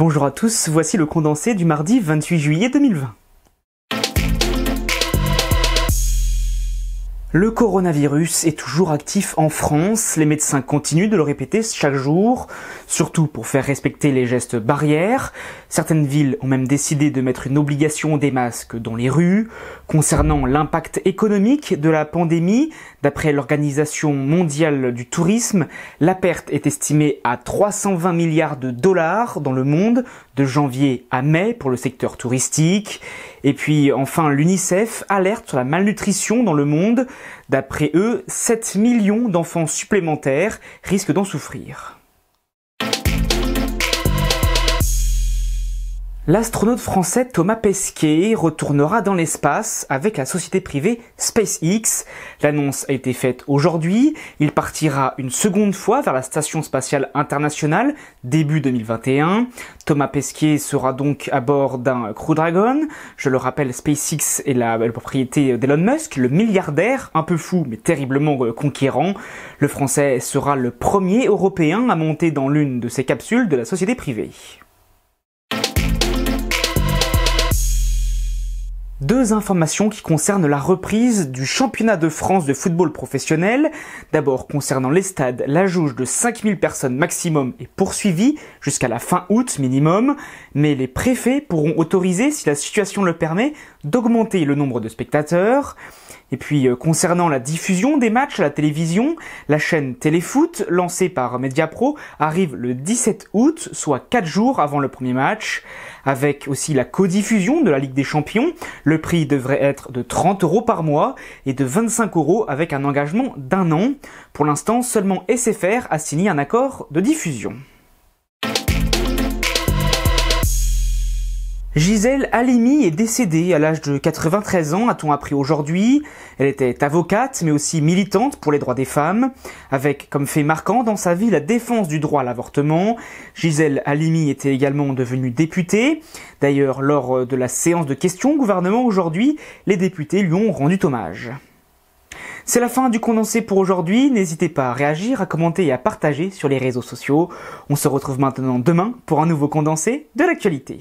Bonjour à tous, voici le condensé du mardi 28 juillet 2020. Le coronavirus est toujours actif en France, les médecins continuent de le répéter chaque jour, surtout pour faire respecter les gestes barrières. Certaines villes ont même décidé de mettre une obligation des masques dans les rues. Concernant l'impact économique de la pandémie, d'après l'Organisation mondiale du tourisme, la perte est estimée à 320 milliards de dollars dans le monde de janvier à mai pour le secteur touristique. Et puis enfin, l'UNICEF alerte sur la malnutrition dans le monde. D'après eux, 7 millions d'enfants supplémentaires risquent d'en souffrir. L'astronaute français Thomas Pesquet retournera dans l'espace avec la société privée SpaceX. L'annonce a été faite aujourd'hui. Il partira une seconde fois vers la Station spatiale internationale début 2021. Thomas Pesquet sera donc à bord d'un Crew Dragon. Je le rappelle, SpaceX est la propriété d'Elon Musk, le milliardaire, un peu fou mais terriblement conquérant. Le français sera le premier Européen à monter dans l'une de ces capsules de la société privée. Deux informations qui concernent la reprise du championnat de France de football professionnel. D'abord, concernant les stades, la jauge de 5000 personnes maximum est poursuivie jusqu'à la fin août minimum, mais les préfets pourront autoriser, si la situation le permet, d'augmenter le nombre de spectateurs. Et puis, concernant la diffusion des matchs à la télévision, la chaîne Téléfoot, lancée par Mediapro, arrive le 17 août, soit 4 jours avant le premier match. Avec aussi la codiffusion de la Ligue des Champions, le prix devrait être de 30 € par mois et de 25 € avec un engagement d'1 an. Pour l'instant, seulement SFR a signé un accord de diffusion. Gisèle Halimi est décédée à l'âge de 93 ans, a-t-on appris aujourd'hui. Elle était avocate, mais aussi militante pour les droits des femmes, avec comme fait marquant dans sa vie la défense du droit à l'avortement. Gisèle Halimi était également devenue députée. D'ailleurs, lors de la séance de questions au gouvernement aujourd'hui, les députés lui ont rendu hommage. C'est la fin du condensé pour aujourd'hui. N'hésitez pas à réagir, à commenter et à partager sur les réseaux sociaux. On se retrouve maintenant demain pour un nouveau condensé de l'actualité.